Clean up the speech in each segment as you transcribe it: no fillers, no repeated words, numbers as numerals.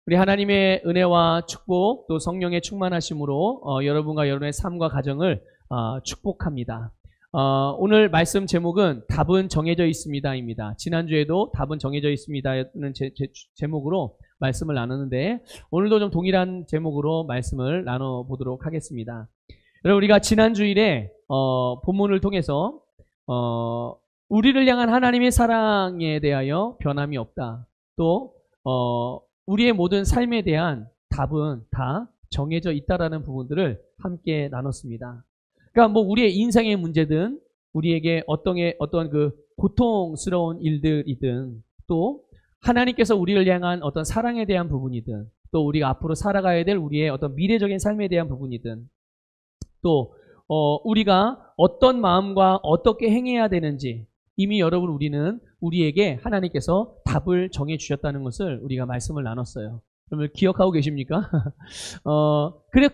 우리 하나님의 은혜와 축복 또 성령의 충만하심으로 여러분과 여러분의 삶과 가정을 축복합니다. 오늘 말씀 제목은 답은 정해져 있습니다입니다. 지난주에도 답은 정해져 있습니다는 제목으로 말씀을 나누는데 오늘도 좀 동일한 제목으로 말씀을 나눠보도록 하겠습니다. 여러분, 우리가 지난 주일에 본문을 통해서 우리를 향한 하나님의 사랑에 대하여 변함이 없다. 또 우리의 모든 삶에 대한 답은 다 정해져 있다라는 부분들을 함께 나눴습니다. 그러니까 뭐 우리의 인생의 문제든 우리에게 어떤 그 고통스러운 일들이든 또 하나님께서 우리를 향한 어떤 사랑에 대한 부분이든 또 우리가 앞으로 살아가야 될 우리의 어떤 미래적인 삶에 대한 부분이든 또 우리가 어떤 마음과 어떻게 행해야 되는지 이미 여러분 우리는 우리에게 하나님께서 답을 정해 주셨다는 것을 우리가 말씀을 나눴어요. 여러분 기억하고 계십니까?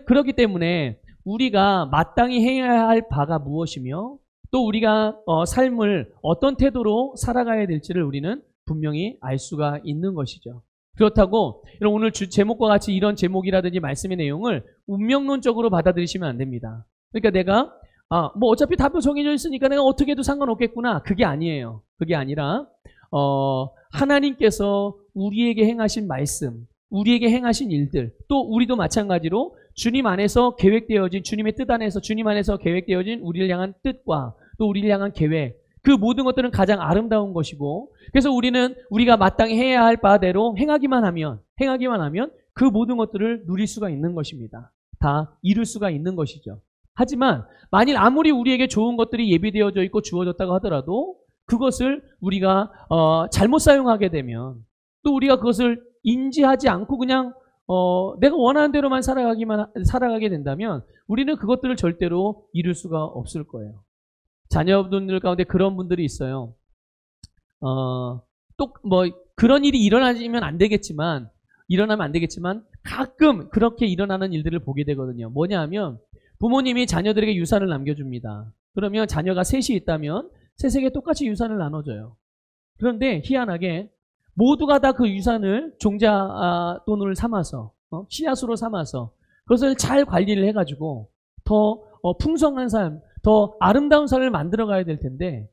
그렇기 때문에 우리가 마땅히 해야 할 바가 무엇이며 또 우리가 삶을 어떤 태도로 살아가야 될지를 우리는 분명히 알 수가 있는 것이죠. 그렇다고 오늘 제목과 같이 이런 제목이라든지 말씀의 내용을 운명론적으로 받아들이시면 안 됩니다. 그러니까 내가 뭐 어차피 답도 정해져 있으니까 내가 어떻게 해도 상관없겠구나. 그게 아니에요. 그게 아니라 하나님께서 우리에게 행하신 말씀, 우리에게 행하신 일들, 또 우리도 마찬가지로 주님 안에서 계획되어진, 주님의 뜻 안에서 주님 안에서 계획되어진 우리를 향한 뜻과 또 우리를 향한 계획, 그 모든 것들은 가장 아름다운 것이고, 그래서 우리가 마땅히 해야 할 바대로 행하기만 하면 그 모든 것들을 누릴 수가 있는 것입니다. 다 이룰 수가 있는 것이죠. 하지만 만일 아무리 우리에게 좋은 것들이 예비되어져 있고 주어졌다고 하더라도 그것을 우리가 잘못 사용하게 되면 또 우리가 그것을 인지하지 않고 그냥 내가 원하는 대로만 살아가게 된다면 우리는 그것들을 절대로 이룰 수가 없을 거예요. 자녀분들 가운데 그런 분들이 있어요. 또 뭐 그런 일이 일어나면 안 되겠지만 가끔 그렇게 일어나는 일들을 보게 되거든요. 뭐냐 하면 부모님이 자녀들에게 유산을 남겨줍니다. 그러면 자녀가 셋이 있다면 셋에게 똑같이 유산을 나눠줘요. 그런데 희한하게 모두가 다 그 유산을 종잣돈을 삼아서 씨앗으로 삼아서 그것을 잘 관리를 해가지고 더 풍성한 삶, 더 아름다운 삶을 만들어가야 될 텐데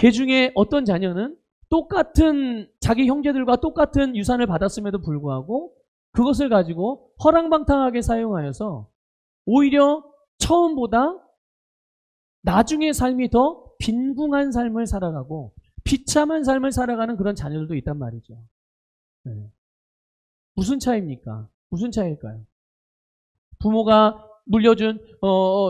그 중에 어떤 자녀는 똑같은 자기 형제들과 똑같은 유산을 받았음에도 불구하고 그것을 가지고 허랑방탕하게 사용하여서 오히려 처음보다 나중의 삶이 더 빈궁한 삶을 살아가고 비참한 삶을 살아가는 그런 자녀들도 있단 말이죠. 네. 무슨 차이입니까? 무슨 차이일까요? 부모가 물려준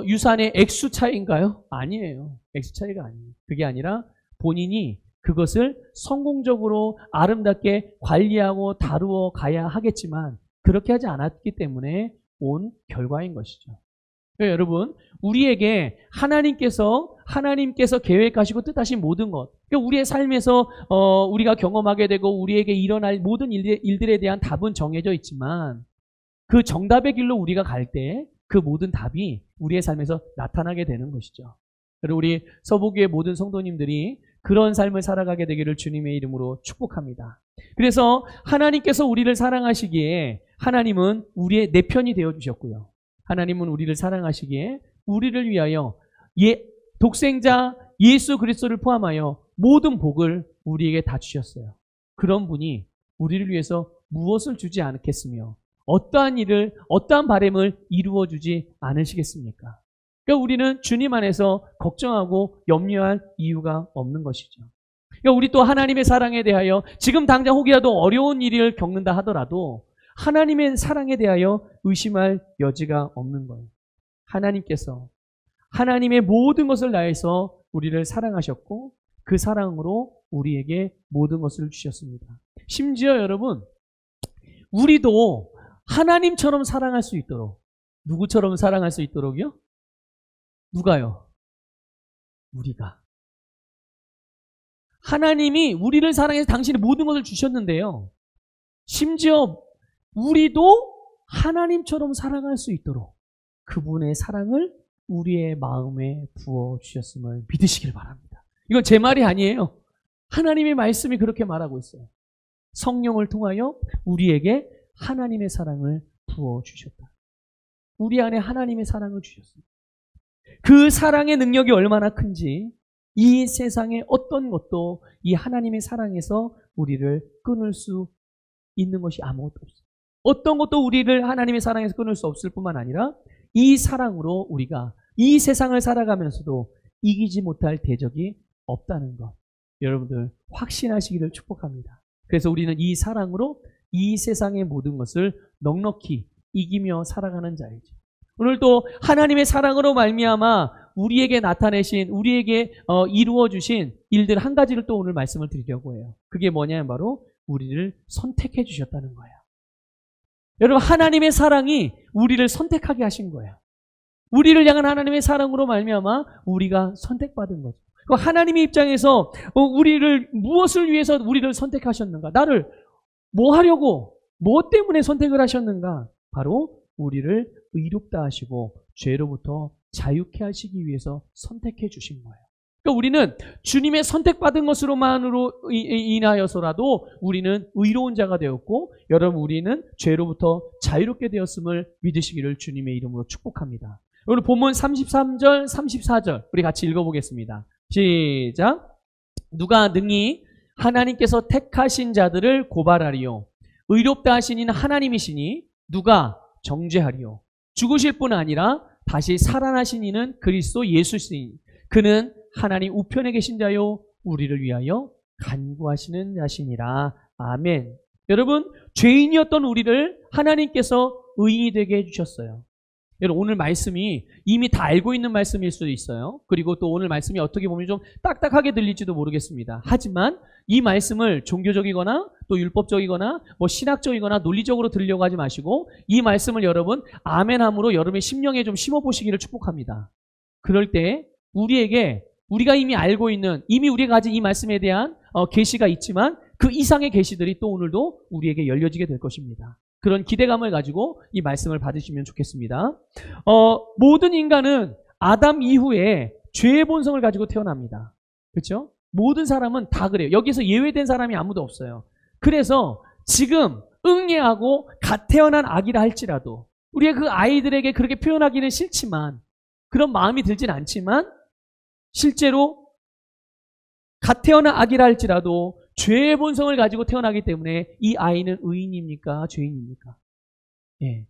유산의 액수 차이인가요? 아니에요. 액수 차이가 아니에요. 그게 아니라 본인이 그것을 성공적으로 아름답게 관리하고 다루어 가야 하겠지만 그렇게 하지 않았기 때문에 온 결과인 것이죠. 그러니까 여러분, 우리에게 하나님께서 계획하시고 뜻하신 모든 것, 그러니까 우리의 삶에서 우리가 경험하게 되고 우리에게 일어날 모든 일들에 대한 답은 정해져 있지만 그 정답의 길로 우리가 갈 때 그 모든 답이 우리의 삶에서 나타나게 되는 것이죠. 그리고 우리 서부교의 모든 성도님들이 그런 삶을 살아가게 되기를 주님의 이름으로 축복합니다. 그래서 하나님께서 우리를 사랑하시기에 하나님은 우리의 내 편이 되어주셨고요. 하나님은 우리를 사랑하시기에 우리를 위하여 독생자 예수 그리스도를 포함하여 모든 복을 우리에게 다 주셨어요. 그런 분이 우리를 위해서 무엇을 주지 않겠으며 어떠한 바람을 이루어 주지 않으시겠습니까? 그러니까 우리는 주님 안에서 걱정하고 염려할 이유가 없는 것이죠. 그러니까 우리 또 하나님의 사랑에 대하여 지금 당장 혹이라도 어려운 일을 겪는다 하더라도 하나님의 사랑에 대하여 의심할 여지가 없는 거예요. 하나님께서 하나님의 모든 것을 다해서 우리를 사랑하셨고 그 사랑으로 우리에게 모든 것을 주셨습니다. 심지어 여러분, 우리도 하나님처럼 사랑할 수 있도록, 누구처럼 사랑할 수 있도록요? 누가요? 우리가. 하나님이 우리를 사랑해서 당신이 모든 것을 주셨는데요. 심지어 우리도 하나님처럼 사랑할 수 있도록 그분의 사랑을 우리의 마음에 부어주셨음을 믿으시길 바랍니다. 이건 제 말이 아니에요. 하나님의 말씀이 그렇게 말하고 있어요. 성령을 통하여 우리에게 하나님의 사랑을 부어주셨다. 우리 안에 하나님의 사랑을 주셨습니다. 그 사랑의 능력이 얼마나 큰지 이 세상의 어떤 것도 이 하나님의 사랑에서 우리를 끊을 수 있는 것이 아무것도 없어요. 어떤 것도 우리를 하나님의 사랑에서 끊을 수 없을 뿐만 아니라 이 사랑으로 우리가 이 세상을 살아가면서도 이기지 못할 대적이 없다는 것, 여러분들 확신하시기를 축복합니다. 그래서 우리는 이 사랑으로 이 세상의 모든 것을 넉넉히 이기며 살아가는 자이죠. 오늘 또 하나님의 사랑으로 말미암아 우리에게 나타내신, 우리에게 이루어 주신 일들 한 가지를 또 오늘 말씀을 드리려고 해요. 그게 뭐냐면 바로 우리를 선택해 주셨다는 거예요. 여러분, 하나님의 사랑이 우리를 선택하게 하신 거예요. 우리를 향한 하나님의 사랑으로 말미암아 우리가 선택받은 거죠. 하나님의 입장에서 우리를 무엇을 위해서 우리를 선택하셨는가? 나를 뭐 하려고, 뭐 때문에 선택을 하셨는가? 바로 우리를 의롭다 하시고 죄로부터 자유케 하시기 위해서 선택해 주신 거예요. 그러니까 우리는 주님의 선택받은 것으로만으로 인하여서라도 우리는 의로운 자가 되었고, 여러분, 우리는 죄로부터 자유롭게 되었음을 믿으시기를 주님의 이름으로 축복합니다. 오늘 본문 33절, 34절 우리 같이 읽어보겠습니다. 시작. 누가 능히 하나님께서 택하신 자들을 고발하리요, 의롭다 하신 이는 하나님이시니 누가 정죄하리요. 죽으실 뿐 아니라 다시 살아나신 이는 그리스도 예수시니 그는 하나님 우편에 계신 자요 우리를 위하여 간구하시는 자시니라. 아멘. 여러분, 죄인이었던 우리를 하나님께서 의인이 되게 해주셨어요. 여러분, 오늘 말씀이 이미 다 알고 있는 말씀일 수도 있어요. 그리고 또 오늘 말씀이 어떻게 보면 좀 딱딱하게 들릴지도 모르겠습니다. 하지만 이 말씀을 종교적이거나 또 율법적이거나 뭐 신학적이거나 논리적으로 들으려고 하지 마시고 이 말씀을 여러분 아멘함으로 여러분의 심령에 좀 심어보시기를 축복합니다. 그럴 때 우리가 이미 알고 있는, 이미 우리가 가진 이 말씀에 대한 계시가 있지만 그 이상의 계시들이 또 오늘도 우리에게 열려지게 될 것입니다. 그런 기대감을 가지고 이 말씀을 받으시면 좋겠습니다. 모든 인간은 아담 이후에 죄의 본성을 가지고 태어납니다. 그렇죠? 모든 사람은 다 그래요. 여기서 예외된 사람이 아무도 없어요. 그래서 지금 응애하고 갓 태어난 아기라 할지라도 우리가 그 아이들에게 그렇게 표현하기는 싫지만, 그런 마음이 들진 않지만 실제로 갓 태어난 아기라 할지라도 죄의 본성을 가지고 태어나기 때문에 이 아이는 의인입니까? 죄인입니까? 예.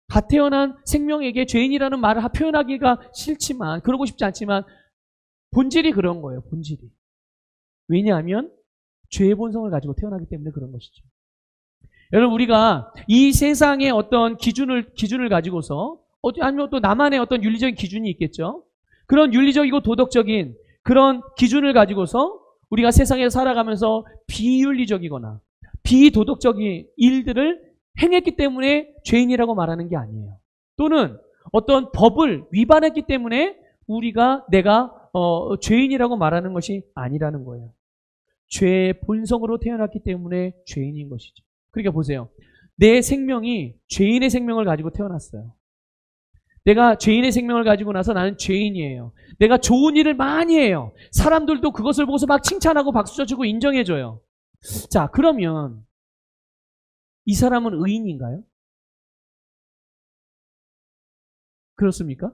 갓 태어난 생명에게 죄인이라는 말을 표현하기가 싫지만, 그러고 싶지 않지만 본질이 그런 거예요. 본질이. 왜냐하면 죄의 본성을 가지고 태어나기 때문에 그런 것이죠. 여러분, 우리가 이 세상의 어떤 기준을 가지고서, 아니면 또 나만의 어떤 윤리적인 기준이 있겠죠. 그런 윤리적이고 도덕적인 그런 기준을 가지고서 우리가 세상에 살아가면서 비윤리적이거나 비도덕적인 일들을 행했기 때문에 죄인이라고 말하는 게 아니에요. 또는 어떤 법을 위반했기 때문에 내가 죄인이라고 말하는 것이 아니라는 거예요. 죄의 본성으로 태어났기 때문에 죄인인 것이죠. 그러니까 보세요. 내 생명이 죄인의 생명을 가지고 태어났어요. 내가 죄인의 생명을 가지고 나서 나는 죄인이에요. 내가 좋은 일을 많이 해요. 사람들도 그것을 보고서 막 칭찬하고 박수 쳐주고 인정해줘요. 자, 그러면 이 사람은 의인인가요? 그렇습니까?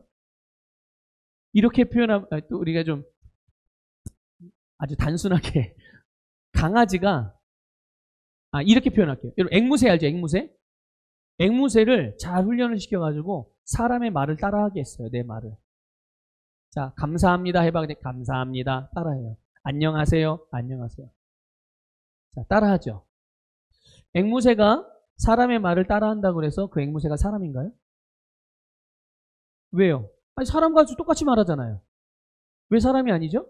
이렇게 표현하면, 또 우리가 좀 아주 단순하게 강아지가, 이렇게 표현할게요. 여러분, 앵무새 알죠? 앵무새? 앵무새를 잘 훈련을 시켜가지고 사람의 말을 따라하게 했어요. 내 말을. 자, 감사합니다 해봐. 그냥 감사합니다. 따라해요. 안녕하세요. 안녕하세요. 자, 따라하죠. 앵무새가 사람의 말을 따라한다고 해서 그 앵무새가 사람인가요? 왜요? 사람과 똑같이 말하잖아요. 왜 사람이 아니죠?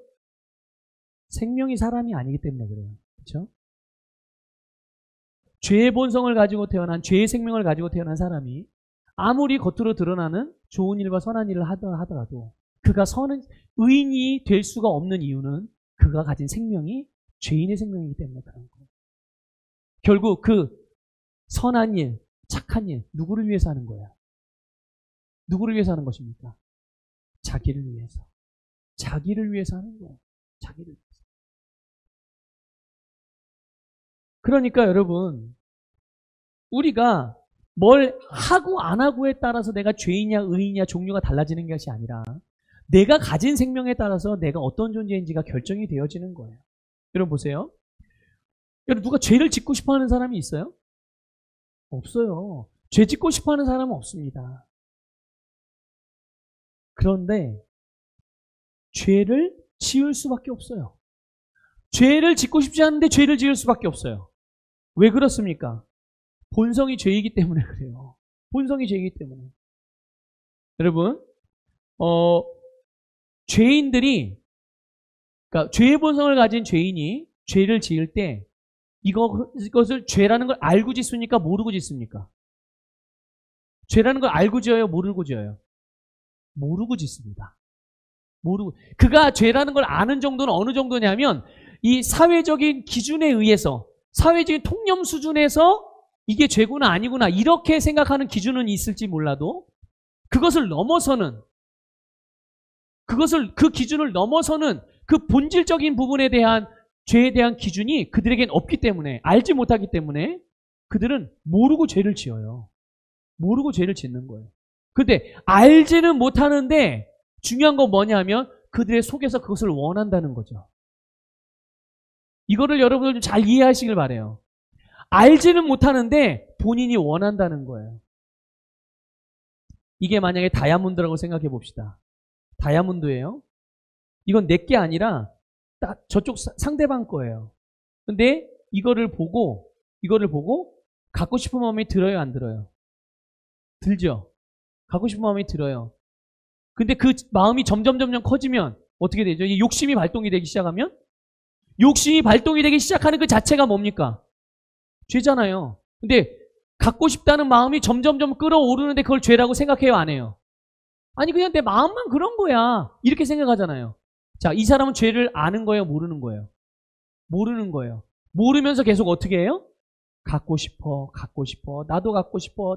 생명이 사람이 아니기 때문에 그래요. 그렇죠? 죄의 본성을 가지고 태어난, 죄의 생명을 가지고 태어난 사람이 아무리 겉으로 드러나는 좋은 일과 선한 일을 하더라도 그가 의인이 될 수가 없는 이유는 그가 가진 생명이 죄인의 생명이기 때문에 그런 거예요. 결국 그 선한 일, 착한 일, 누구를 위해서 하는 거예요? 누구를 위해서 하는 것입니까? 자기를 위해서. 자기를 위해서 하는 거예요. 자기를 위해서. 그러니까 여러분, 우리가 뭘 하고 안 하고에 따라서 내가 죄이냐 의이냐 종류가 달라지는 것이 아니라 내가 가진 생명에 따라서 내가 어떤 존재인지가 결정이 되어지는 거예요. 여러분 보세요. 여러분 누가 죄를 짓고 싶어하는 사람이 있어요? 없어요. 죄 짓고 싶어하는 사람은 없습니다. 그런데 죄를 지을 수밖에 없어요. 죄를 짓고 싶지 않은데 죄를 지을 수밖에 없어요. 왜 그렇습니까? 본성이 죄이기 때문에 그래요. 본성이 죄이기 때문에. 여러분, 죄인들이, 그러니까 죄의 본성을 가진 죄인이 죄를 지을 때 이것을 죄라는 걸 알고 짓습니까? 모르고 짓습니까? 죄라는 걸 알고 지어요? 모르고 지어요? 모르고 짓습니다. 모르고. 그가 죄라는 걸 아는 정도는 어느 정도냐면 이 사회적인 기준에 의해서 사회적인 통념 수준에서 이게 죄구나 아니구나 이렇게 생각하는 기준은 있을지 몰라도 그것을 넘어서는 그 기준을 넘어서는 그 본질적인 부분에 대한 죄에 대한 기준이 그들에겐 없기 때문에 알지 못하기 때문에 그들은 모르고 죄를 지어요. 모르고 죄를 짓는 거예요. 근데 알지는 못하는데 중요한 건 뭐냐면 그들의 속에서 그것을 원한다는 거죠. 이거를 여러분들 좀 잘 이해하시길 바라요. 알지는 못하는데 본인이 원한다는 거예요. 이게 만약에 다이아몬드라고 생각해 봅시다. 다이아몬드예요. 이건 내 게 아니라 저쪽 상대방 거예요. 근데 이거를 보고 갖고 싶은 마음이 들어요, 안 들어요? 들죠? 갖고 싶은 마음이 들어요. 근데 그 마음이 점점 커지면 어떻게 되죠? 이 욕심이 발동이 되기 시작하면 욕심이 발동이 되기 시작하는 그 자체가 뭡니까? 죄잖아요. 근데 갖고 싶다는 마음이 점점 끌어오르는데 그걸 죄라고 생각해요, 안 해요? 아니 그냥 내 마음만 그런 거야 이렇게 생각하잖아요. 자, 이 사람은 죄를 아는 거예요, 모르는 거예요? 모르는 거예요. 모르면서 계속 어떻게 해요? 갖고 싶어. 나도 갖고 싶어.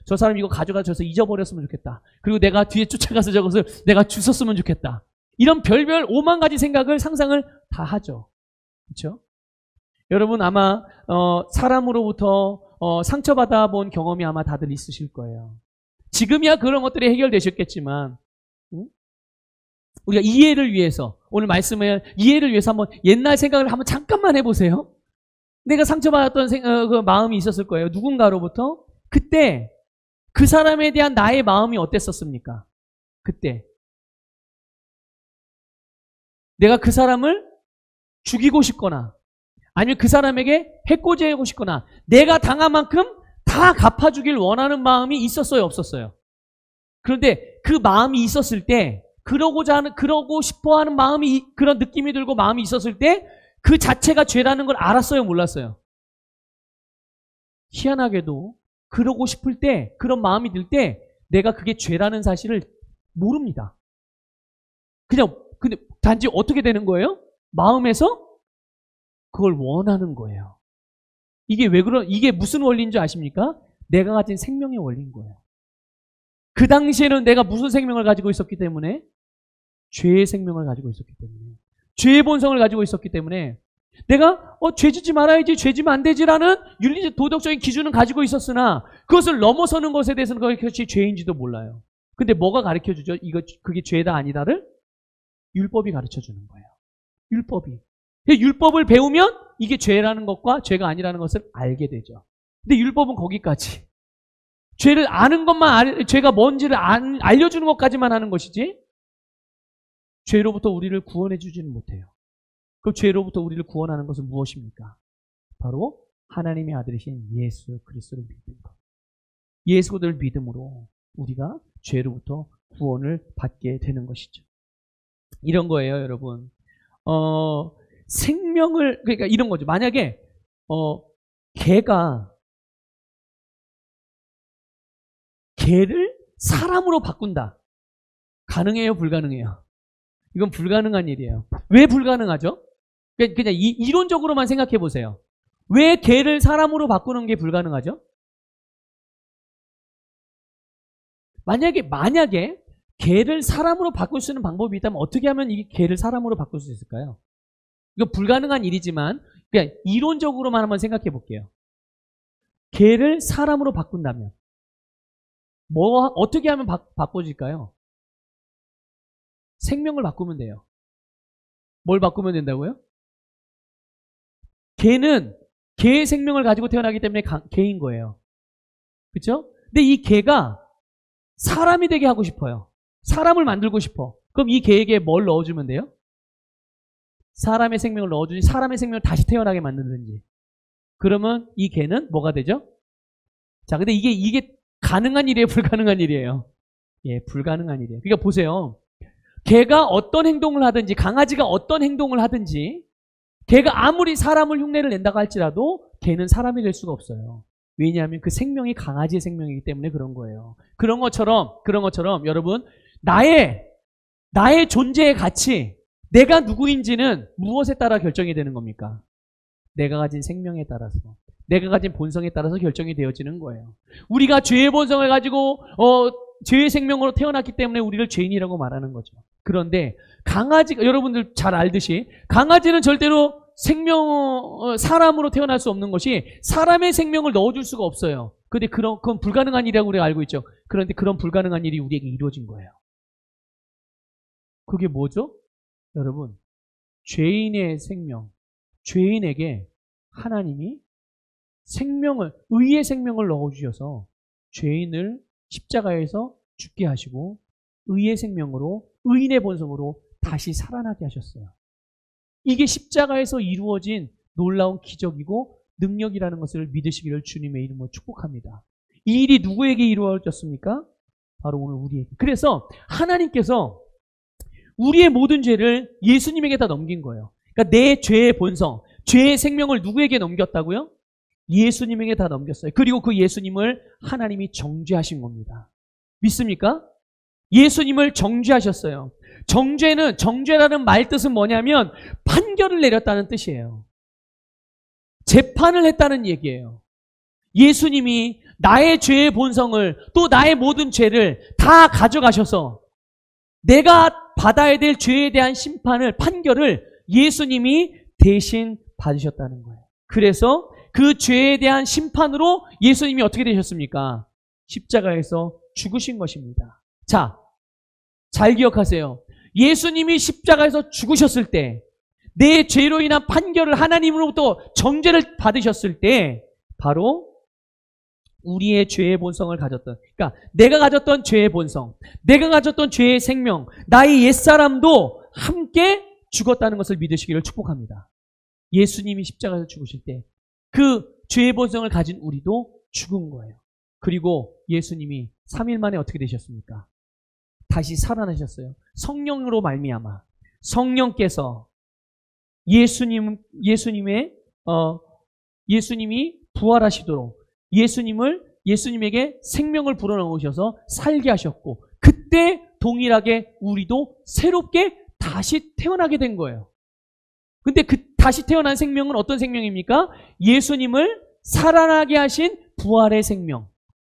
저 사람 이거 가져가서 잊어버렸으면 좋겠다. 그리고 내가 뒤에 쫓아가서 저것을 내가 주웠으면 좋겠다. 이런 별별 5만 가지 생각을 상상을 다 하죠. 그렇죠? 여러분 아마 사람으로부터 상처받아 본 경험이 아마 다들 있으실 거예요. 지금이야 그런 것들이 해결되셨겠지만 우리가 이해를 위해서 오늘 말씀을 이해를 위해서 한번 옛날 생각을 한번 잠깐만 해보세요. 내가 상처받았던 그 마음이 있었을 거예요. 누군가로부터. 그때 그 사람에 대한 나의 마음이 어땠었습니까? 그때 내가 그 사람을 죽이고 싶거나 아니면 그 사람에게 해코지하고 싶거나 내가 당한 만큼 다 갚아주길 원하는 마음이 있었어요, 없었어요? 그런데 그 마음이 있었을 때 그러고 싶어 하는 마음이 그런 느낌이 들고 마음이 있었을 때 그 자체가 죄라는 걸 알았어요, 몰랐어요? 희한하게도 그러고 싶을 때 그런 마음이 들 때 내가 그게 죄라는 사실을 모릅니다. 근데 단지 어떻게 되는 거예요? 마음에서 그걸 원하는 거예요. 이게 무슨 원리인 줄 아십니까? 내가 가진 생명의 원리인 거예요. 그 당시에는 내가 무슨 생명을 가지고 있었기 때문에? 죄의 생명을 가지고 있었기 때문에. 죄의 본성을 가지고 있었기 때문에 내가 죄 짓지 말아야지, 죄 지면 안 되지라는 윤리적 도덕적인 기준은 가지고 있었으나 그것을 넘어서는 것에 대해서는 그것이 죄인지도 몰라요. 근데 뭐가 가르쳐주죠? 그게 죄다 아니다를? 율법이 가르쳐주는 거예요. 율법이. 율법을 배우면 이게 죄라는 것과 죄가 아니라는 것을 알게 되죠. 근데 율법은 거기까지. 죄를 아는 것만, 죄가 뭔지를 알려주는 것까지만 하는 것이지 죄로부터 우리를 구원해 주지는 못해요. 그럼 죄로부터 우리를 구원하는 것은 무엇입니까? 바로 하나님의 아들이신 예수 그리스도를 믿는 것. 예수 그리스도를 믿음으로 우리가 죄로부터 구원을 받게 되는 것이죠. 이런 거예요, 여러분. 생명을, 그러니까 이런 거죠. 만약에 개를 사람으로 바꾼다. 가능해요, 불가능해요? 이건 불가능한 일이에요. 왜 불가능하죠? 그냥 이론적으로만 생각해 보세요. 왜 개를 사람으로 바꾸는 게 불가능하죠? 만약에 개를 사람으로 바꿀 수 있는 방법이 있다면 어떻게 하면 이 개를 사람으로 바꿀 수 있을까요? 이거 불가능한 일이지만 그러니까 이론적으로만 한번 생각해 볼게요. 개를 사람으로 바꾼다면 어떻게 하면 바꿔질까요? 생명을 바꾸면 돼요. 뭘 바꾸면 된다고요? 개는 개의 생명을 가지고 태어나기 때문에 개인 거예요. 그렇죠? 근데 이 개가 사람이 되게 하고 싶어요. 사람을 만들고 싶어. 그럼 이 개에게 뭘 넣어주면 돼요? 사람의 생명을 넣어주니 사람의 생명을 다시 태어나게 만드는지. 그러면 이 개는 뭐가 되죠? 자, 근데 이게 가능한 일이에요? 불가능한 일이에요? 예, 불가능한 일이에요. 그러니까 보세요. 개가 어떤 행동을 하든지, 강아지가 어떤 행동을 하든지, 개가 아무리 사람을 흉내를 낸다고 할지라도 개는 사람이 될 수가 없어요. 왜냐하면 그 생명이 강아지의 생명이기 때문에 그런 거예요. 그런 것처럼 여러분, 나의 존재의 가치, 내가 누구인지는 무엇에 따라 결정이 되는 겁니까? 내가 가진 생명에 따라서, 내가 가진 본성에 따라서 결정이 되어지는 거예요. 우리가 죄의 본성을 가지고 죄의 생명으로 태어났기 때문에 우리를 죄인이라고 말하는 거죠. 그런데 강아지가, 여러분들 잘 알듯이 강아지는 절대로 사람으로 태어날 수 없는 것이 사람의 생명을 넣어줄 수가 없어요. 근데 그건 불가능한 일이라고 우리가 알고 있죠. 그런데 그런 불가능한 일이 우리에게 이루어진 거예요. 그게 뭐죠? 여러분, 죄인의 생명, 죄인에게 하나님이 의의 생명을 넣어주셔서 죄인을 십자가에서 죽게 하시고 의의 생명으로, 의인의 본성으로 다시 살아나게 하셨어요. 이게 십자가에서 이루어진 놀라운 기적이고 능력이라는 것을 믿으시기를 주님의 이름으로 축복합니다. 이 일이 누구에게 이루어졌습니까? 바로 오늘 우리에게. 그래서 하나님께서 우리의 모든 죄를 예수님에게 다 넘긴 거예요. 그러니까 내 죄의 본성, 죄의 생명을 누구에게 넘겼다고요? 예수님에게 다 넘겼어요. 그리고 그 예수님을 하나님이 정죄하신 겁니다. 믿습니까? 예수님을 정죄하셨어요. 정죄라는 말 뜻은 뭐냐면 판결을 내렸다는 뜻이에요. 재판을 했다는 얘기예요. 예수님이 나의 죄의 본성을, 또 나의 모든 죄를 다 가져가셔서 내가 받아야 될 죄에 대한 판결을 예수님이 대신 받으셨다는 거예요. 그래서 그 죄에 대한 심판으로 예수님이 어떻게 되셨습니까? 십자가에서 죽으신 것입니다. 자, 잘 기억하세요. 예수님이 십자가에서 죽으셨을 때, 내 죄로 인한 판결을 하나님으로부터 정죄를 받으셨을 때, 바로 우리의 죄의 본성을 가졌던, 그러니까 내가 가졌던 죄의 본성, 내가 가졌던 죄의 생명, 나의 옛사람도 함께 죽었다는 것을 믿으시기를 축복합니다. 예수님이 십자가에서 죽으실 때 그 죄의 본성을 가진 우리도 죽은 거예요. 그리고 예수님이 3일 만에 어떻게 되셨습니까? 다시 살아나셨어요. 성령으로 말미암아 성령께서 예수님이 부활하시도록 예수님에게 생명을 불어넣으셔서 살게 하셨고, 그때 동일하게 우리도 새롭게 다시 태어나게 된 거예요. 근데 그 다시 태어난 생명은 어떤 생명입니까? 예수님을 살아나게 하신 부활의 생명.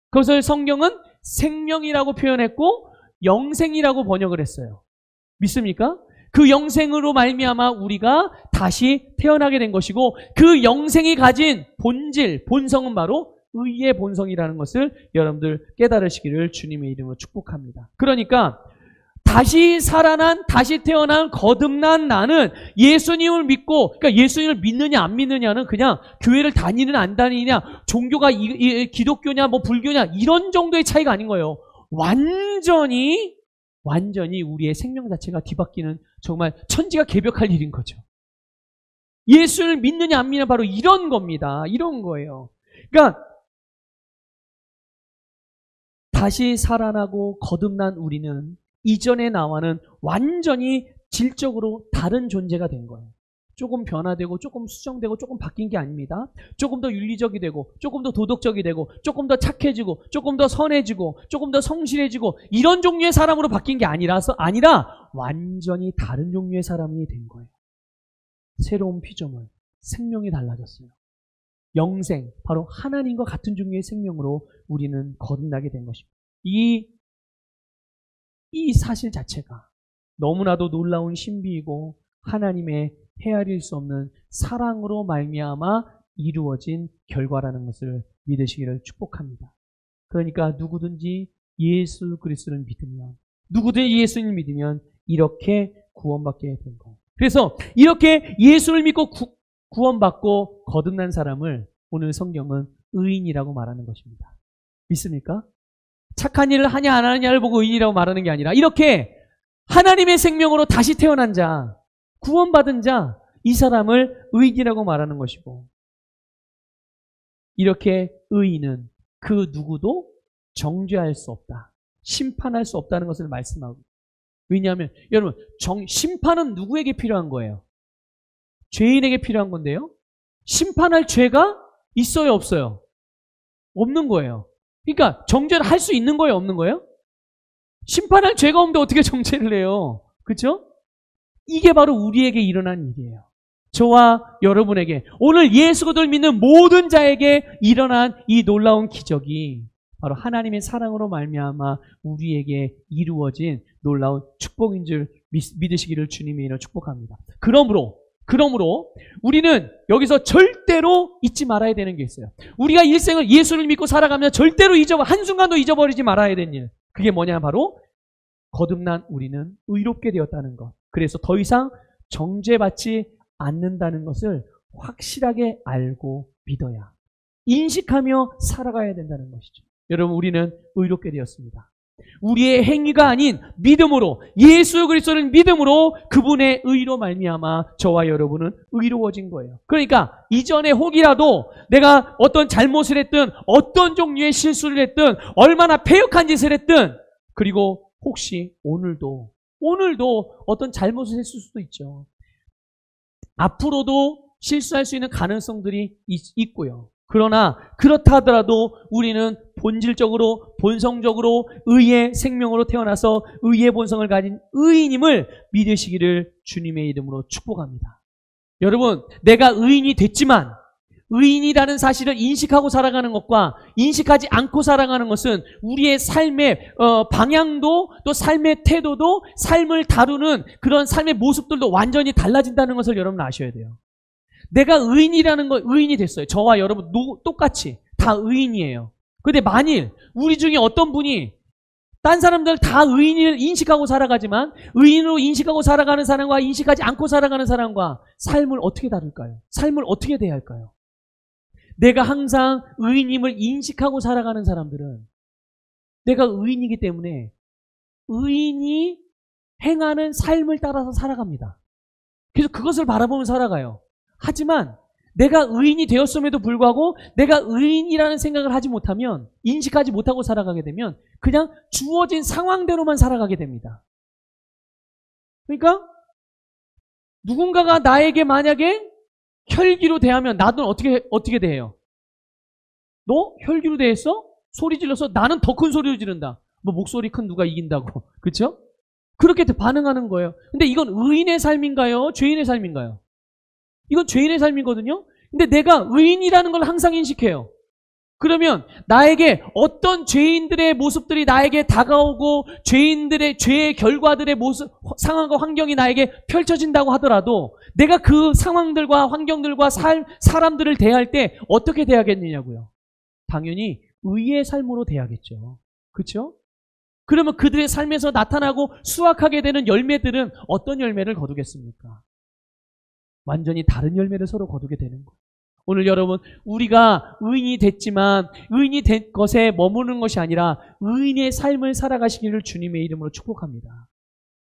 그것을 성경은 생명이라고 표현했고 영생이라고 번역을 했어요. 믿습니까? 그 영생으로 말미암아 우리가 다시 태어나게 된 것이고, 그 영생이 가진 본성은 바로 의의 본성이라는 것을 여러분들 깨달으시기를 주님의 이름으로 축복합니다. 그러니까 다시 태어난 거듭난 나는 예수님을 믿고, 그러니까 예수님을 믿느냐 안 믿느냐는 그냥 교회를 다니는 안 다니냐, 종교가 기독교냐 뭐 불교냐 이런 정도의 차이가 아닌 거예요. 완전히 우리의 생명 자체가 뒤바뀌는 정말 천지가 개벽할 일인 거죠. 예수를 믿느냐 안 믿느냐 바로 이런 겁니다. 이런 거예요. 그러니까 다시 살아나고 거듭난 우리는 이전의 나와는 완전히 질적으로 다른 존재가 된 거예요. 조금 변화되고 조금 수정되고 조금 바뀐 게 아닙니다. 조금 더 윤리적이 되고 조금 더 도덕적이 되고 조금 더 착해지고 조금 더 선해지고 조금 더 성실해지고 이런 종류의 사람으로 바뀐 게 아니라 완전히 다른 종류의 사람이 된 거예요. 새로운 피조물, 생명이 달라졌어요. 영생, 바로 하나님과 같은 종류의 생명으로 우리는 거듭나게 된 것입니다. 이 사실 자체가 너무나도 놀라운 신비이고 하나님의 헤아릴 수 없는 사랑으로 말미암아 이루어진 결과라는 것을 믿으시기를 축복합니다. 그러니까 누구든지 예수 그리스도를 믿으면, 누구든지 예수님을 믿으면 이렇게 구원받게 된 거예요. 그래서 이렇게 예수를 믿고 구원받고 거듭난 사람을 오늘 성경은 의인이라고 말하는 것입니다. 믿습니까? 착한 일을 하냐 안 하느냐를 보고 의인이라고 말하는 게 아니라 이렇게 하나님의 생명으로 다시 태어난 자, 구원받은 자, 이 사람을 의인이라고 말하는 것이고, 이렇게 의인은 그 누구도 정죄할 수 없다, 심판할 수 없다는 것을 말씀하고, 왜냐하면 여러분 심판은 누구에게 필요한 거예요? 죄인에게 필요한 건데요. 심판할 죄가 있어요, 없어요? 없는 거예요. 그러니까 정죄를 할 수 있는 거예요, 없는 거예요? 심판할 죄가 없는데 어떻게 정죄를 해요? 그렇죠? 이게 바로 우리에게 일어난 일이에요. 저와 여러분에게, 오늘 예수 그리스도를 믿는 모든 자에게 일어난 이 놀라운 기적이 바로 하나님의 사랑으로 말미암아 우리에게 이루어진 놀라운 축복인 줄 믿으시기를 주님의 이름으로 축복합니다. 그러므로 우리는 여기서 절대로 잊지 말아야 되는 게 있어요. 우리가 일생을 예수를 믿고 살아가면 절대로 한순간도 잊어버리지 말아야 되는 일. 그게 뭐냐? 바로 거듭난 우리는 의롭게 되었다는 것. 그래서 더 이상 정죄받지 않는다는 것을 확실하게 알고 믿어야, 인식하며 살아가야 된다는 것이죠. 여러분, 우리는 의롭게 되었습니다. 우리의 행위가 아닌 믿음으로, 예수 그리스도를 믿음으로 그분의 의로 말미암아 저와 여러분은 의로워진 거예요. 그러니까 이전에 혹이라도 내가 어떤 잘못을 했든 어떤 종류의 실수를 했든 얼마나 패역한 짓을 했든, 그리고 혹시 오늘도 어떤 잘못을 했을 수도 있죠. 앞으로도 실수할 수 있는 가능성들이 있고요. 그러나 그렇다 하더라도 우리는 본질적으로, 본성적으로 의의 생명으로 태어나서 의의 본성을 가진 의인임을 믿으시기를 주님의 이름으로 축복합니다. 여러분, 내가 의인이 됐지만 의인이라는 사실을 인식하고 살아가는 것과 인식하지 않고 살아가는 것은 우리의 삶의 방향도, 또 삶의 태도도, 삶을 다루는 그런 삶의 모습들도 완전히 달라진다는 것을 여러분 아셔야 돼요. 내가 의인이 됐어요. 저와 여러분 똑같이 다 의인이에요. 근데 만일 우리 중에 어떤 분이, 딴 사람들 다 의인을 인식하고 살아가지만 의인으로 인식하고 살아가는 사람과 인식하지 않고 살아가는 사람과 삶을 어떻게 다룰까요? 삶을 어떻게 대할까요? 내가 항상 의인임을 인식하고 살아가는 사람들은 내가 의인이기 때문에 의인이 행하는 삶을 따라서 살아갑니다. 그래서 그것을 바라보며 살아가요. 하지만 내가 의인이 되었음에도 불구하고 내가 의인이라는 생각을 하지 못하면, 인식하지 못하고 살아가게 되면 그냥 주어진 상황대로만 살아가게 됩니다. 그러니까 누군가가 나에게 만약에 혈기로 대하면 나도 어떻게 대해요? 너 혈기로 대했어? 소리 질러서 나는 더 큰 소리로 지른다. 뭐 목소리 큰 누가 이긴다고. 그렇죠? 그렇게 반응하는 거예요. 근데 이건 의인의 삶인가요? 죄인의 삶인가요? 이건 죄인의 삶이거든요. 근데 내가 의인이라는 걸 항상 인식해요. 그러면 나에게 어떤 죄인들의 모습들이 나에게 다가오고 죄인들의 죄의 결과들의 모습, 상황과 환경이 나에게 펼쳐진다고 하더라도 내가 그 상황들과 환경들과 사람들을 대할 때 어떻게 대하겠느냐고요. 당연히 의의 삶으로 대하겠죠. 그렇죠? 그러면 그들의 삶에서 나타나고 수확하게 되는 열매들은 어떤 열매를 거두겠습니까? 완전히 다른 열매를 서로 거두게 되는 거예요. 오늘 여러분, 우리가 의인이 됐지만 의인이 된 것에 머무는 것이 아니라 의인의 삶을 살아가시기를 주님의 이름으로 축복합니다.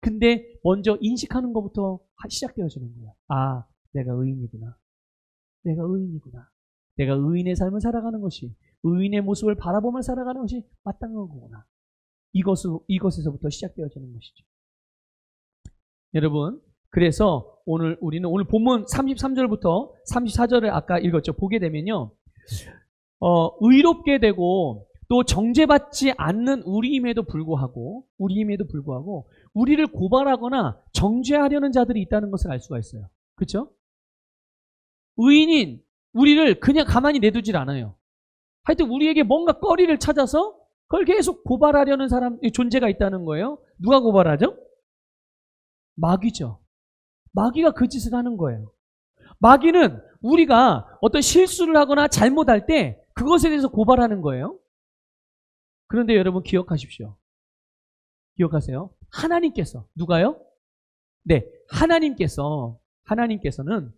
근데 먼저 인식하는 것부터 시작되어지는 거예요. 아, 내가 의인이구나. 내가 의인이구나. 내가 의인의 삶을 살아가는 것이, 의인의 모습을 바라보며 살아가는 것이 마땅한 거구나. 이것에서부터 시작되어지는 것이죠. 여러분, 그래서 우리는 오늘 본문 33절부터 34절을 아까 읽었죠. 보게 되면요, 의롭게 되고 또 정죄받지 않는 우리임에도 불구하고 우리를 고발하거나 정죄하려는 자들이 있다는 것을 알 수가 있어요. 그렇죠? 의인인 우리를 그냥 가만히 내두질 않아요. 하여튼 우리에게 뭔가 거리를 찾아서 그걸 계속 고발하려는 존재가 있다는 거예요. 누가 고발하죠? 마귀죠. 마귀가 그 짓을 하는 거예요. 마귀는 우리가 어떤 실수를 하거나 잘못할 때 그것에 대해서 고발하는 거예요. 그런데 여러분 기억하십시오. 기억하세요. 하나님께서, 누가요? 네, 하나님께서는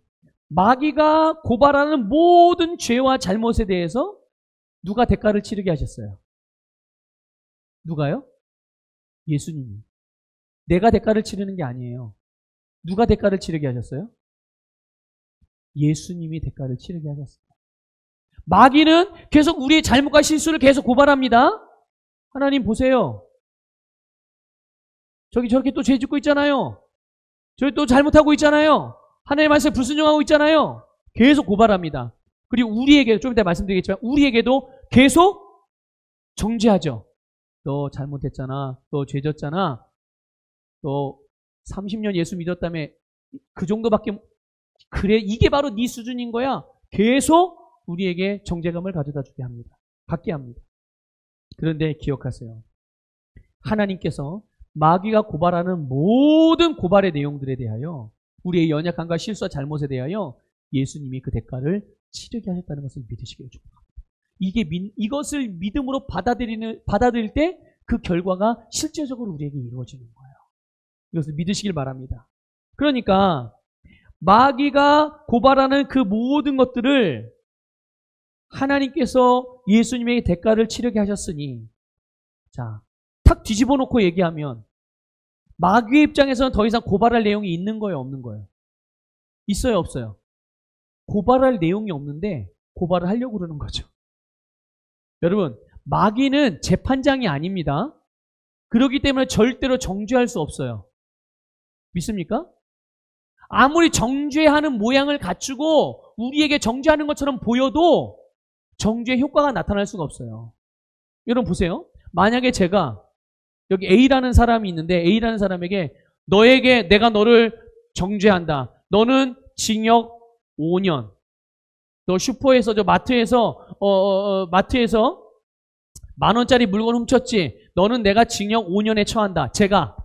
마귀가 고발하는 모든 죄와 잘못에 대해서 누가 대가를 치르게 하셨어요? 누가요? 예수님이. 내가 대가를 치르는 게 아니에요. 누가 대가를 치르게 하셨어요? 예수님이 대가를 치르게 하셨습니다. 마귀는 계속 우리의 잘못과 실수를 계속 고발합니다. 하나님 보세요. 저기 저렇게 또 죄 짓고 있잖아요. 저기 또 잘못하고 있잖아요. 하나님 말씀에 불순종하고 있잖아요. 계속 고발합니다. 그리고 우리에게, 좀 이따 말씀드리겠지만 우리에게도 계속 정죄하죠. 너 잘못했잖아. 너 죄 졌잖아. 너 30년 예수 믿었다며 그 정도밖에, 그래, 이게 바로 네 수준인 거야. 계속 우리에게 정죄감을 가져다 주게 합니다. 받게 합니다. 그런데 기억하세요. 하나님께서 마귀가 고발하는 모든 고발의 내용들에 대하여, 우리의 연약함과 실수와 잘못에 대하여 예수님이 그 대가를 치르게 하셨다는 것을 믿으시기를 축복합니다. 이것을 믿음으로 받아들일 때 그 결과가 실제적으로 우리에게 이루어지는 거예요. 이것을 믿으시길 바랍니다. 그러니까 마귀가 고발하는 그 모든 것들을 하나님께서 예수님에게 대가를 치르게 하셨으니, 자, 탁 뒤집어 놓고 얘기하면 마귀의 입장에서는 더 이상 고발할 내용이 있는 거예요, 없는 거예요? 있어요, 없어요? 고발할 내용이 없는데 고발을 하려고 그러는 거죠. 여러분, 마귀는 재판장이 아닙니다. 그렇기 때문에 절대로 정죄할 수 없어요. 믿습니까? 아무리 정죄하는 모양을 갖추고 우리에게 정죄하는 것처럼 보여도 정죄의 효과가 나타날 수가 없어요. 여러분 보세요. 만약에 제가 여기 A라는 사람이 있는데 A라는 사람에게 너에게 내가 너를 정죄한다. 너는 징역 5년. 너 슈퍼에서, 저 마트에서 마트에서 10,000원짜리 물건 훔쳤지. 너는 내가 징역 5년에 처한다. 제가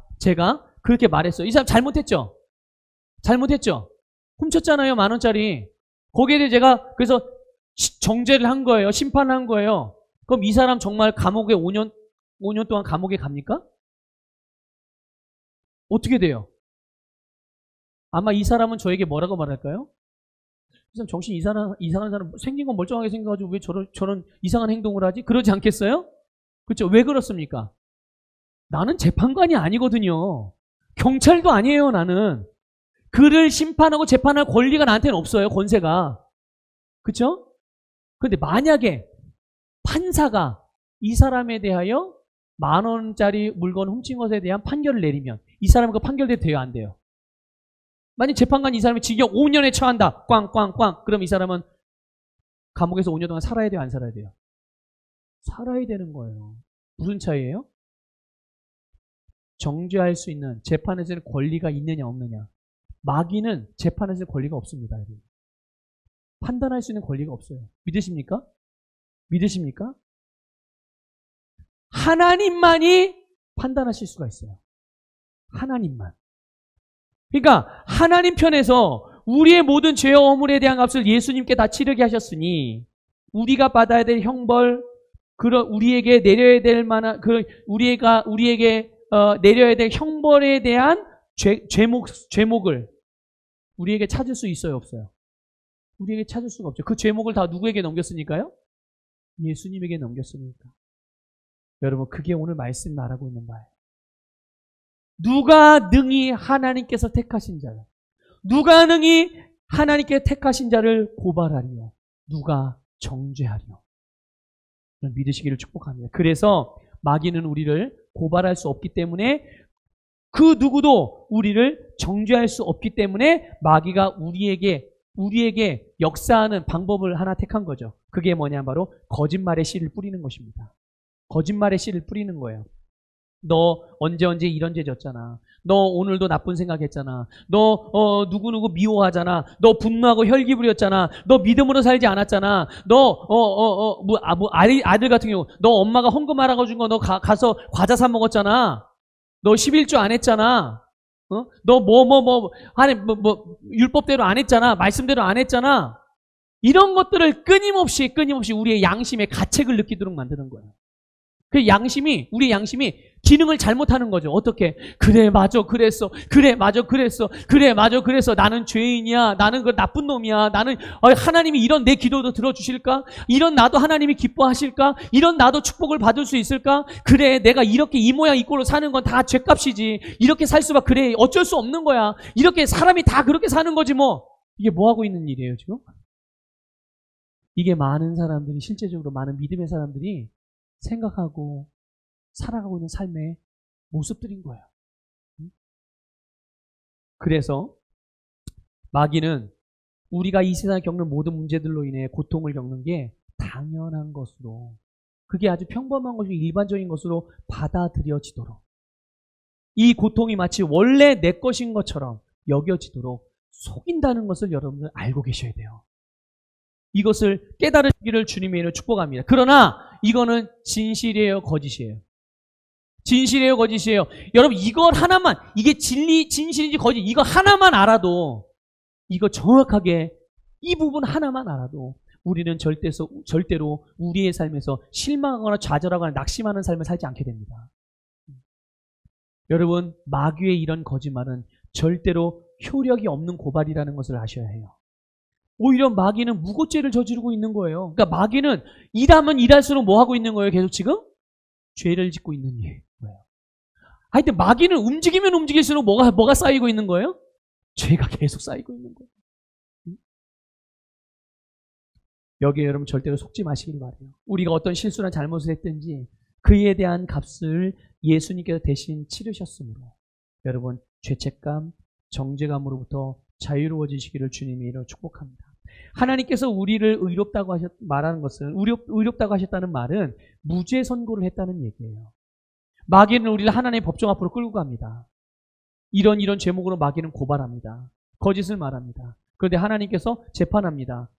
그렇게 말했어요. 이 사람 잘못했죠? 잘못했죠? 훔쳤잖아요, 10,000원짜리. 거기에 대해 제가 그래서 정죄를 한 거예요. 심판을 한 거예요. 그럼 이 사람 정말 감옥에 5년 동안 감옥에 갑니까? 어떻게 돼요? 아마 이 사람은 저에게 뭐라고 말할까요? 이 사람 정신 이상한 사람, 생긴 건 멀쩡하게 생겨가지고 왜 저런 이상한 행동을 하지? 그러지 않겠어요? 그렇죠? 왜 그렇습니까? 나는 재판관이 아니거든요. 경찰도 아니에요, 나는. 그를 심판하고 재판할 권리가 나한테는 없어요, 권세가. 그렇죠? 그런데 만약에 판사가 이 사람에 대하여 10,000원짜리 물건 훔친 것에 대한 판결을 내리면 이 사람은 그 판결대로 돼요, 안 돼요? 만약 재판관이 이 사람이 징역 5년에 처한다. 꽝꽝꽝. 그럼 이 사람은 감옥에서 5년 동안 살아야 돼요, 안 살아야 돼요? 살아야 되는 거예요. 무슨 차이예요? 정죄할 수 있는, 재판에서는 권리가 있느냐 없느냐. 마귀는 재판에서 권리가 없습니다. 판단할 수 있는 권리가 없어요. 믿으십니까? 믿으십니까? 하나님만이 판단하실 수가 있어요. 하나님만. 그러니까 하나님 편에서 우리의 모든 죄와 허물에 대한 값을 예수님께 다 치르게 하셨으니 우리가 받아야 될 형벌, 우리에게 내려야 될 만한, 우리에게 내려야 될 형벌에 대한 죄목을 우리에게 찾을 수 있어요, 없어요? 우리에게 찾을 수가 없죠. 그 죄목을 다 누구에게 넘겼으니까요? 예수님에게 넘겼으니까. 여러분, 그게 오늘 말씀 말하고 있는 바예요. 누가 능히 하나님께서 택하신 자를, 누가 능히 하나님께 택하신 자를 고발하리요, 누가 정죄하리요. 믿으시기를 축복합니다. 그래서 마귀는 우리를 고발할 수 없기 때문에, 그 누구도 우리를 정죄할 수 없기 때문에 마귀가 우리에게 역사하는 방법을 하나 택한 거죠. 그게 뭐냐, 바로 거짓말의 씨를 뿌리는 것입니다. 거짓말의 씨를 뿌리는 거예요. 너 언제 이런 죄 졌잖아. 너 오늘도 나쁜 생각했잖아. 너 누구누구 미워하잖아. 너 분노하고 혈기 부렸잖아. 너 믿음으로 살지 않았잖아. 너 아들 같은 경우 너 엄마가 헌금 하라고 준 거 너 가서 과자 사 먹었잖아. 너 11조 안 했잖아. 너 율법대로 안 했잖아. 말씀대로 안 했잖아. 이런 것들을 끊임없이 우리의 양심의 가책을 느끼도록 만드는 거예요. 우리의 양심이 기능을 잘못하는 거죠. 어떻게? 그래, 맞아, 그랬어. 그래, 맞아, 그랬어. 그래, 맞아, 그랬어. 나는 죄인이야. 나는 그 나쁜 놈이야. 나는, 하나님이 이런 내 기도도 들어주실까? 이런 나도 하나님이 기뻐하실까? 이런 나도 축복을 받을 수 있을까? 그래, 내가 이렇게 이 모양 이 꼴로 사는 건 다 죄값이지. 이렇게 살 수밖에, 그래, 어쩔 수 없는 거야. 이렇게 사람이 다 그렇게 사는 거지 뭐. 이게 뭐 하고 있는 일이에요, 지금? 이게 많은 사람들이, 실제적으로 많은 믿음의 사람들이 생각하고 살아가고 있는 삶의 모습들인 거예요. 그래서 마귀는 우리가 이 세상에 겪는 모든 문제들로 인해 고통을 겪는 게 당연한 것으로, 그게 아주 평범한 것이고 일반적인 것으로 받아들여지도록, 이 고통이 마치 원래 내 것인 것처럼 여겨지도록 속인다는 것을 여러분들 알고 계셔야 돼요. 이것을 깨달으시기를 주님의 이름으로 축복합니다. 그러나 이거는 진실이에요, 거짓이에요? 진실이에요, 거짓이에요? 여러분, 이걸 하나만, 이게 진실인지 거짓, 이거 하나만 알아도, 이거 정확하게 이 부분 하나만 알아도 우리는 절대로 우리의 삶에서 실망하거나 좌절하거나 낙심하는 삶을 살지 않게 됩니다. 여러분, 마귀의 이런 거짓말은 절대로 효력이 없는 고발이라는 것을 아셔야 해요. 오히려 마귀는 무고죄를 저지르고 있는 거예요. 그러니까 마귀는 일하면 일할수록 뭐 하고 있는 거예요? 계속 지금? 죄를 짓고 있는 거예요. 하여튼 마귀는 움직이면 움직일수록 뭐가 쌓이고 있는 거예요? 죄가 계속 쌓이고 있는 거예요. 여기에 여러분 절대로 속지 마시길 바라요. 우리가 어떤 실수나 잘못을 했든지 그에 대한 값을 예수님께서 대신 치르셨으므로 여러분 죄책감, 정죄감으로부터 자유로워지시기를 주님의 이름으로 축복합니다. 하나님께서 우리를 의롭다고 하셨다는 말은 무죄 선고를 했다는 얘기예요. 마귀는 우리를 하나님의 법정 앞으로 끌고 갑니다. 이런 제목으로 마귀는 고발합니다. 거짓을 말합니다. 그런데 하나님께서 재판합니다.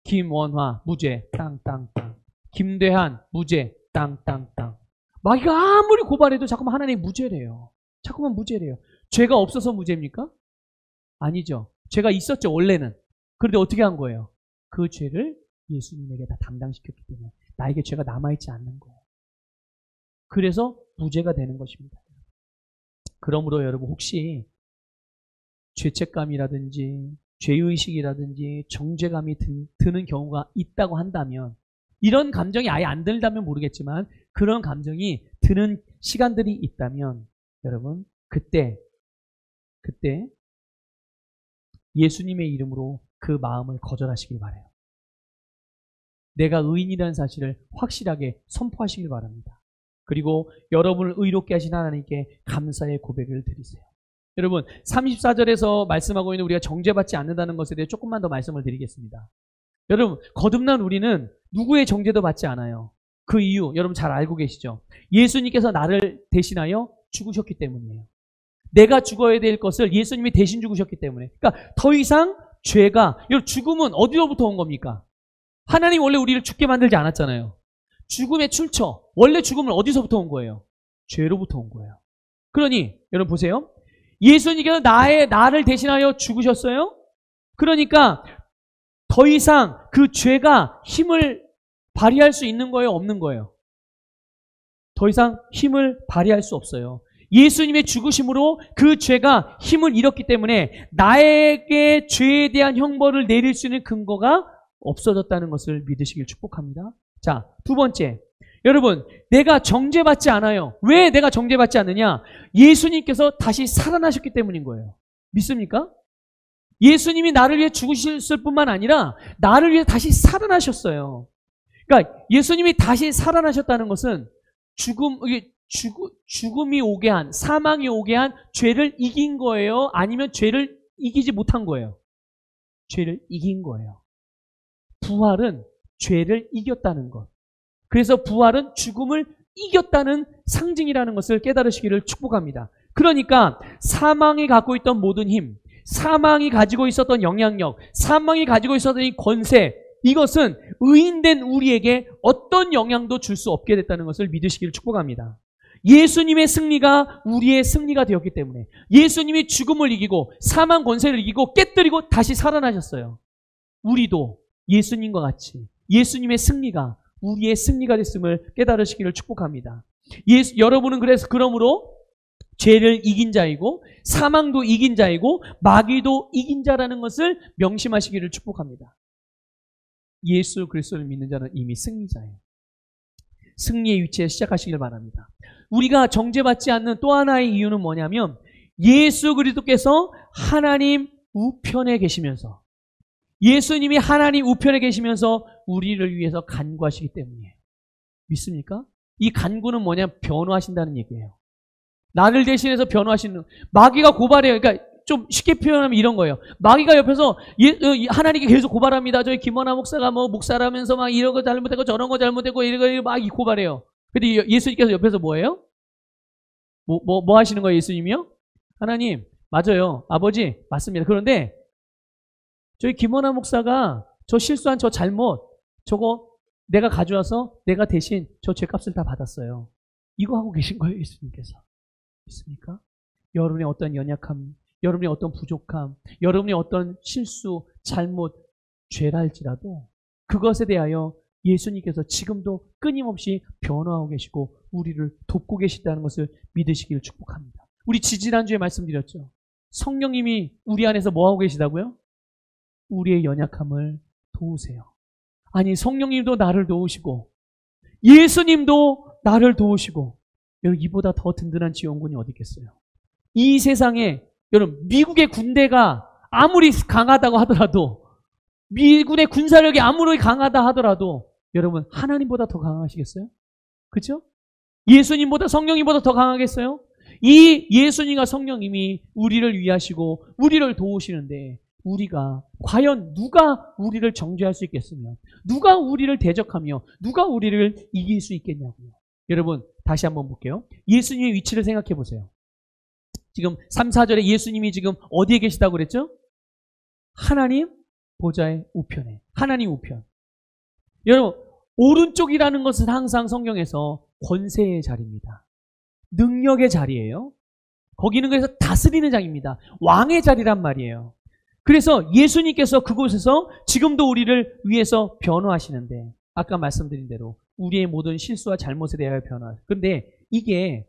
김원화 무죄 땅땅땅, 김대한 무죄 땅땅땅. 마귀가 아무리 고발해도 자꾸만 하나님이 무죄래요. 자꾸만 무죄래요. 죄가 없어서 무죄입니까? 아니죠. 죄가 있었죠, 원래는. 그런데 어떻게 한 거예요? 그 죄를 예수님에게 다 담당시켰기 때문에 나에게 죄가 남아있지 않는 거예요. 그래서 무죄가 되는 것입니다. 그러므로 여러분 혹시 죄책감이라든지 죄의식이라든지 정죄감이 드는 경우가 있다고 한다면, 이런 감정이 아예 안 들다면 모르겠지만 그런 감정이 드는 시간들이 있다면 여러분 그때 예수님의 이름으로 그 마음을 거절하시길 바라요. 내가 의인이라는 사실을 확실하게 선포하시길 바랍니다. 그리고 여러분을 의롭게 하신 하나님께 감사의 고백을 드리세요. 여러분 34절에서 말씀하고 있는 우리가 정죄받지 않는다는 것에 대해 조금만 더 말씀을 드리겠습니다. 여러분 거듭난 우리는 누구의 정죄도 받지 않아요. 그 이유 여러분 잘 알고 계시죠? 예수님께서 나를 대신하여 죽으셨기 때문이에요. 내가 죽어야 될 것을 예수님이 대신 죽으셨기 때문에. 그러니까 더 이상 죄가, 여러분 죽음은 어디로부터 온 겁니까? 하나님 원래 우리를 죽게 만들지 않았잖아요. 죽음의 출처, 원래 죽음은 어디서부터 온 거예요? 죄로부터 온 거예요. 그러니 여러분 보세요. 예수님께서 나를 대신하여 죽으셨어요. 그러니까 더 이상 그 죄가 힘을 발휘할 수 있는 거예요, 없는 거예요? 더 이상 힘을 발휘할 수 없어요. 예수님의 죽으심으로 그 죄가 힘을 잃었기 때문에 나에게 죄에 대한 형벌을 내릴 수 있는 근거가 없어졌다는 것을 믿으시길 축복합니다. 자, 두 번째. 여러분, 내가 정죄받지 않아요. 왜 내가 정죄받지 않느냐? 예수님께서 다시 살아나셨기 때문인 거예요. 믿습니까? 예수님이 나를 위해 죽으셨을 뿐만 아니라 나를 위해 다시 살아나셨어요. 그러니까 예수님이 다시 살아나셨다는 것은 죽음이 오게 한, 사망이 오게 한 죄를 이긴 거예요? 아니면 죄를 이기지 못한 거예요? 죄를 이긴 거예요. 부활은 죄를 이겼다는 것. 그래서 부활은 죽음을 이겼다는 상징이라는 것을 깨달으시기를 축복합니다. 그러니까 사망이 갖고 있던 모든 힘, 사망이 가지고 있었던 영향력, 사망이 가지고 있었던 이 권세, 이것은 의인된 우리에게 어떤 영향도 줄 수 없게 됐다는 것을 믿으시기를 축복합니다. 예수님의 승리가 우리의 승리가 되었기 때문에 예수님이 죽음을 이기고 사망 권세를 이기고 깨뜨리고 다시 살아나셨어요. 우리도 예수님과 같이 예수님의 승리가 우리의 승리가 됐음을 깨달으시기를 축복합니다. 여러분은 그러므로 죄를 이긴 자이고 사망도 이긴 자이고 마귀도 이긴 자라는 것을 명심하시기를 축복합니다. 예수 그리스도를 믿는 자는 이미 승리자예요. 승리의 위치에 시작하시길 바랍니다. 우리가 정죄받지 않는 또 하나의 이유는 뭐냐면 예수 그리스도께서 하나님 우편에 계시면서 예수님이 하나님 우편에 계시면서 우리를 위해서 간구하시기 때문이에요. 믿습니까? 이 간구는 뭐냐? 변호하신다는 얘기예요. 나를 대신해서 변호하시는, 마귀가 고발해요. 그러니까 좀 쉽게 표현하면 이런 거예요. 마귀가 옆에서 하나님께 계속 고발합니다. 저희 김원하 목사가 목사라면서 막 이런 거 잘못했고 저런 거 잘못했고 이런 거 막 고발해요. 근데 예수님께서 옆에서 뭐예요? 뭐 하시는 거예요, 예수님이요? 하나님, 맞아요. 아버지, 맞습니다. 그런데 저희 김원하 목사가 저 실수한 저 잘못, 저거 내가 가져와서 내가 대신 저 죄값을 다 받았어요. 이거 하고 계신 거예요, 예수님께서. 있습니까? 여러분의 어떤 연약함, 여러분의 어떤 부족함, 여러분의 어떤 실수, 잘못, 죄랄지라도 그것에 대하여 예수님께서 지금도 끊임없이 변화하고 계시고 우리를 돕고 계시다는 것을 믿으시기를 축복합니다. 우리 지지난주에 말씀드렸죠. 성령님이 우리 안에서 뭐하고 계시다고요? 우리의 연약함을 도우세요. 아니, 성령님도 나를 도우시고 예수님도 나를 도우시고 여러분, 이보다 더 든든한 지원군이 어디 있겠어요? 이 세상에 여러분, 미국의 군대가 아무리 강하다고 하더라도 미군의 군사력이 아무리 강하다 하더라도 여러분, 하나님보다 더 강하시겠어요? 그렇죠? 예수님보다, 성령님보다 더 강하겠어요? 이 예수님과 성령님이 우리를 위하시고 우리를 도우시는데 우리가 과연 누가 우리를 정죄할 수 있겠으며 누가 우리를 대적하며 누가 우리를 이길 수 있겠냐고요. 여러분, 다시 한번 볼게요. 예수님의 위치를 생각해 보세요. 지금 3, 4절에 예수님이 지금 어디에 계시다고 그랬죠? 하나님 보좌의 우편에. 하나님 우편. 여러분, 오른쪽이라는 것은 항상 성경에서 권세의 자리입니다. 능력의 자리예요. 거기는 그래서 다스리는 자리입니다. 왕의 자리란 말이에요. 그래서 예수님께서 그곳에서 지금도 우리를 위해서 변호하시는데 아까 말씀드린 대로 우리의 모든 실수와 잘못에 대하여 변화. 그런데 이게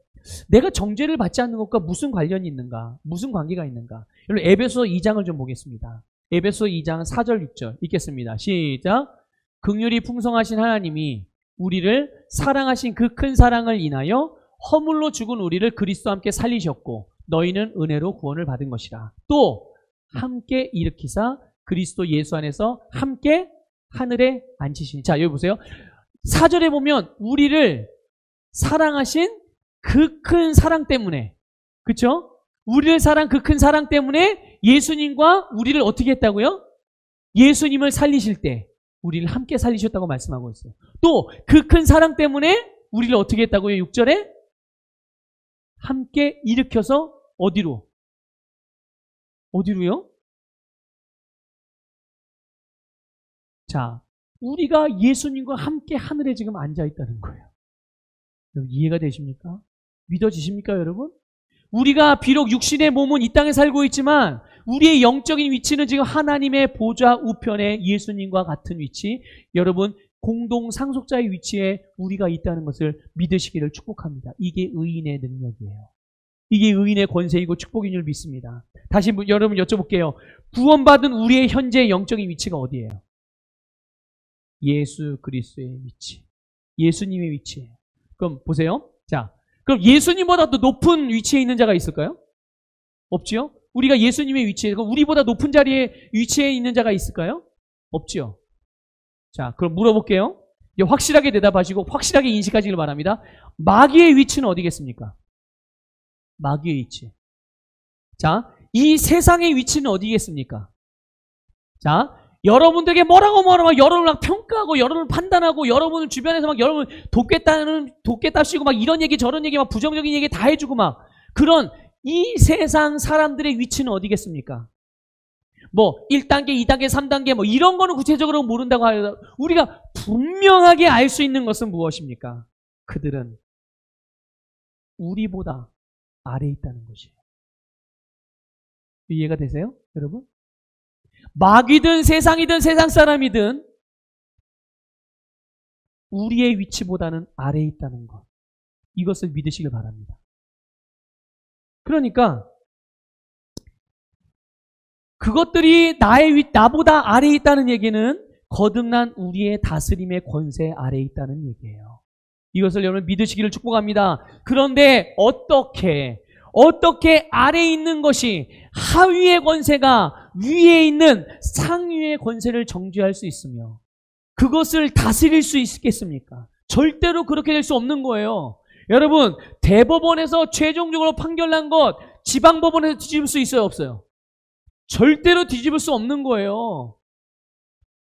내가 정죄를 받지 않는 것과 무슨 관련이 있는가? 무슨 관계가 있는가? 여러분, 에베소 2장을 좀 보겠습니다. 에베소 2장 4절 6절 읽겠습니다. 시작. 긍휼이 풍성하신 하나님이 우리를 사랑하신 그 큰 사랑을 인하여 허물로 죽은 우리를 그리스도와 함께 살리셨고 너희는 은혜로 구원을 받은 것이라. 또 함께 일으키사 그리스도 예수 안에서 함께 하늘에 앉히시니. 자, 여기 보세요. 4절에 보면 우리를 사랑하신 그 큰 사랑 때문에, 그렇죠? 우리를 사랑 그 큰 사랑 때문에 예수님과 우리를 어떻게 했다고요? 예수님을 살리실 때 우리를 함께 살리셨다고 말씀하고 있어요. 또 그 큰 사랑 때문에 우리를 어떻게 했다고요? 6절에 함께 일으켜서 어디로? 어디로요? 자, 우리가 예수님과 함께 하늘에 지금 앉아 있다는 거예요. 이해가 되십니까? 믿어지십니까, 여러분? 우리가 비록 육신의 몸은 이 땅에 살고 있지만 우리의 영적인 위치는 지금 하나님의 보좌 우편에 예수님과 같은 위치, 여러분 공동 상속자의 위치에 우리가 있다는 것을 믿으시기를 축복합니다. 이게 의인의 능력이에요. 이게 의인의 권세이고 축복인 줄 믿습니다. 다시 여러분 여쭤볼게요. 구원받은 우리의 현재 영적인 위치가 어디예요? 예수 그리스도의 위치, 예수님의 위치예요. 그럼 보세요. 자, 그럼 예수님보다 더 높은 위치에 있는 자가 있을까요? 없지요? 우리가 예수님의 위치에, 우리보다 높은 자리에 위치해 있는 자가 있을까요? 없지요. 자, 그럼 물어볼게요. 확실하게 대답하시고 확실하게 인식하시길 바랍니다. 마귀의 위치는 어디겠습니까? 마귀의 위치. 자, 이 세상의 위치는 어디겠습니까? 자, 여러분들에게 뭐라고 여러분을 막 평가하고 여러분을 판단하고 여러분을 주변에서 막 여러분을 돕겠다시고 막 이런 얘기 저런 얘기 막 부정적인 얘기 다 해주고 막 그런 이 세상 사람들의 위치는 어디겠습니까? 뭐 1단계, 2단계, 3단계 뭐 이런 거는 구체적으로 모른다고 하여도 우리가 분명하게 알 수 있는 것은 무엇입니까? 그들은 우리보다 아래에 있다는 것이에요. 이해가 되세요? 여러분? 마귀든 세상이든 세상 사람이든 우리의 위치보다는 아래에 있다는 것. 이것을 믿으시길 바랍니다. 그러니까 그것들이 나보다 아래에 있다는 얘기는 거듭난 우리의 다스림의 권세 아래에 있다는 얘기예요. 이것을 여러분 믿으시기를 축복합니다. 그런데 어떻게 아래에 있는 것이 하위의 권세가 위에 있는 상위의 권세를 정죄할 수 있으며 그것을 다스릴 수 있겠습니까? 절대로 그렇게 될 수 없는 거예요. 여러분, 대법원에서 최종적으로 판결난 것 지방법원에서 뒤집을 수 있어요, 없어요? 절대로 뒤집을 수 없는 거예요.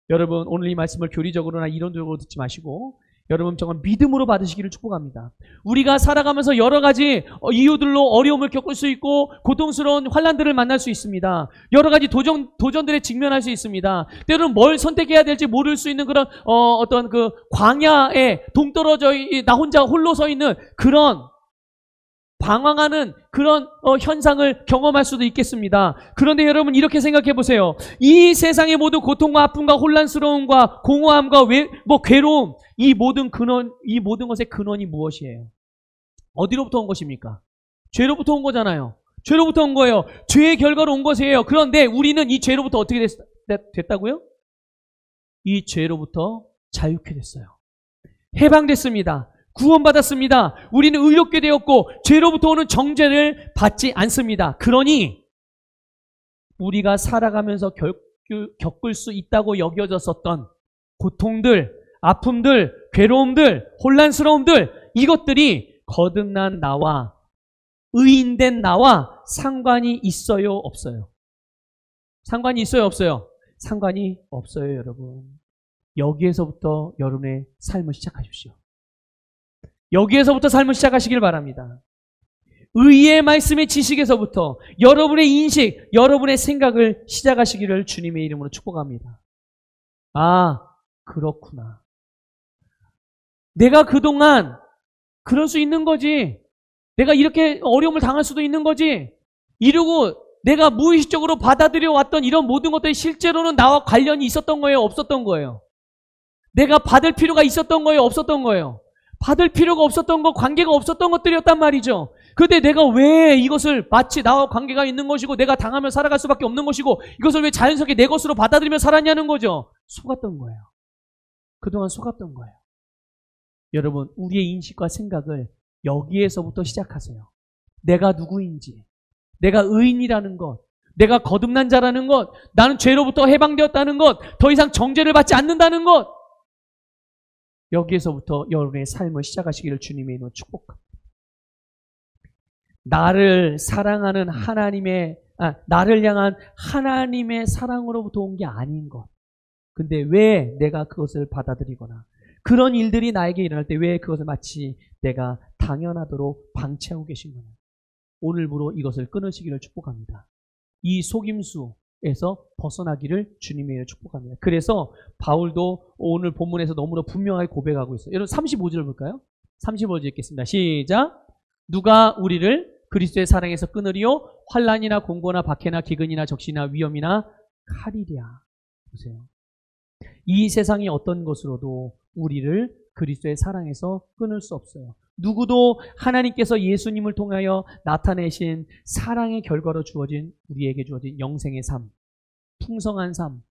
여러분, 오늘 이 말씀을 교리적으로나 이론적으로 듣지 마시고 여러분 정말 믿음으로 받으시기를 축복합니다. 우리가 살아가면서 여러 가지 이유들로 어려움을 겪을 수 있고 고통스러운 환난들을 만날 수 있습니다. 여러 가지 도전들에 직면할 수 있습니다. 때로는 뭘 선택해야 될지 모를 수 있는 그런 어떤 그 광야에 동떨어져 나 혼자 홀로 서 있는 그런 방황하는 그런 현상을 경험할 수도 있겠습니다. 그런데 여러분 이렇게 생각해 보세요. 이 세상의 모든 고통과 아픔과 혼란스러움과 공허함과 괴로움, 이 모든 것의 근원이 무엇이에요? 어디로부터 온 것입니까? 죄로부터 온 거잖아요. 죄로부터 온 거예요. 죄의 결과로 온 것이에요. 그런데 우리는 이 죄로부터 어떻게 됐다고요? 이 죄로부터 자유케 됐어요. 해방됐습니다. 구원받았습니다. 우리는 의롭게 되었고 죄로부터 오는 정죄를 받지 않습니다. 그러니 우리가 살아가면서 겪을 수 있다고 여겨졌었던 고통들, 아픔들, 괴로움들, 혼란스러움들, 이것들이 거듭난 나와 의인된 나와 상관이 있어요, 없어요? 상관이 있어요, 없어요? 상관이 없어요, 여러분. 여기에서부터 여러분의 삶을 시작하십시오. 여기에서부터 삶을 시작하시길 바랍니다. 의의 말씀의 지식에서부터 여러분의 인식, 여러분의 생각을 시작하시기를 주님의 이름으로 축복합니다. 아, 그렇구나. 내가 그동안 그럴 수 있는 거지. 내가 이렇게 어려움을 당할 수도 있는 거지. 이러고 내가 무의식적으로 받아들여 왔던 이런 모든 것들이 실제로는 나와 관련이 있었던 거예요, 없었던 거예요? 내가 받을 필요가 있었던 거예요, 없었던 거예요? 받을 필요가 없었던 것, 관계가 없었던 것들이었단 말이죠. 근데 내가 왜 이것을 마치 나와 관계가 있는 것이고 내가 당하며 살아갈 수밖에 없는 것이고 이것을 왜 자연스럽게 내 것으로 받아들이며 살았냐는 거죠. 속았던 거예요. 그동안 속았던 거예요. 여러분, 우리의 인식과 생각을 여기에서부터 시작하세요. 내가 누구인지, 내가 의인이라는 것, 내가 거듭난 자라는 것, 나는 죄로부터 해방되었다는 것, 더 이상 정죄를 받지 않는다는 것, 여기에서부터 여러분의 삶을 시작하시기를 주님의 이름으로 축복합니다. 나를 사랑하는 나를 향한 하나님의 사랑으로부터 온 게 아닌 것. 근데 왜 내가 그것을 받아들이거나 그런 일들이 나에게 일어날 때 왜 그것을 마치 내가 당연하도록 방치하고 계신 거냐. 오늘부로 이것을 끊으시기를 축복합니다. 이 속임수에서 벗어나기를 주님의 이름으로 축복합니다. 그래서 바울도 오늘 본문에서 너무나 분명하게 고백하고 있어요. 여러분 35절을 볼까요? 35절 읽겠습니다. 시작. 누가 우리를 그리스도의 사랑에서 끊으리요? 환난이나 공고나 박해나 기근이나 적시나 위험이나 칼이랴. 보세요. 이 세상이 어떤 것으로도 우리를 그리스도의 사랑에서 끊을 수 없어요. 누구도 하나님께서 예수님을 통하여 나타내신 사랑의 결과로 우리에게 주어진 영생의 삶, 풍성한 삶,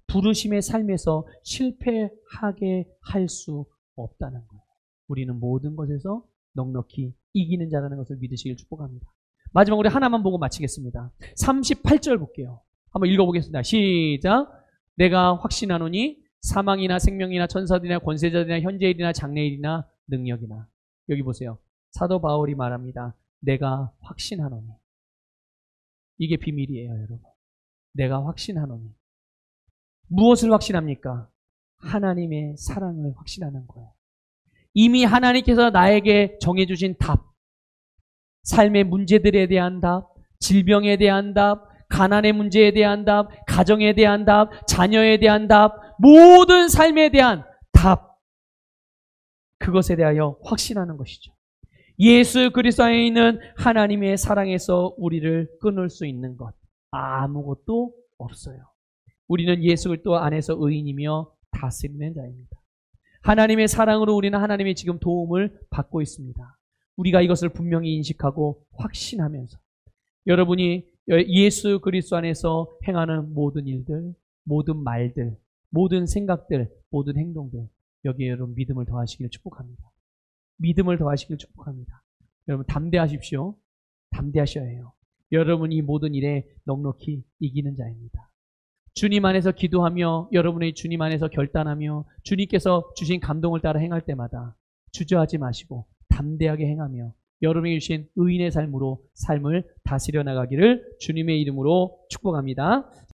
부르심의 삶에서 실패하게 할 수 없다는 거예요. 우리는 모든 것에서 넉넉히 이기는 자라는 것을 믿으시길 축복합니다. 마지막으로 하나만 보고 마치겠습니다. 38절 볼게요. 한번 읽어보겠습니다. 시작. 내가 확신하노니 사망이나 생명이나 천사들이나 권세자들이나 현재일이나 장래일이나 능력이나. 여기 보세요. 사도 바울이 말합니다. 내가 확신하노니. 이게 비밀이에요, 여러분. 내가 확신하노니. 무엇을 확신합니까? 하나님의 사랑을 확신하는 거예요. 이미 하나님께서 나에게 정해주신 답, 삶의 문제들에 대한 답, 질병에 대한 답, 가난의 문제에 대한 답, 가정에 대한 답, 자녀에 대한 답, 모든 삶에 대한 답, 그것에 대하여 확신하는 것이죠. 예수 그리스도 안에 있는 하나님의 사랑에서 우리를 끊을 수 있는 것 아무것도 없어요. 우리는 예수 그리스도 안에서 의인이며 다스리는 자입니다. 하나님의 사랑으로 우리는 하나님의 지금 도움을 받고 있습니다. 우리가 이것을 분명히 인식하고 확신하면서 여러분이 예수 그리스도 안에서 행하는 모든 일들, 모든 말들, 모든 생각들, 모든 행동들 여기에 여러분 믿음을 더하시기를 축복합니다. 믿음을 더하시기를 축복합니다. 여러분 담대하십시오. 담대하셔야 해요. 여러분이 이 모든 일에 넉넉히 이기는 자입니다. 주님 안에서 기도하며 여러분의 주님 안에서 결단하며 주님께서 주신 감동을 따라 행할 때마다 주저하지 마시고 담대하게 행하며 여러분이 주신 의인의 삶으로 삶을 다스려 나가기를 주님의 이름으로 축복합니다.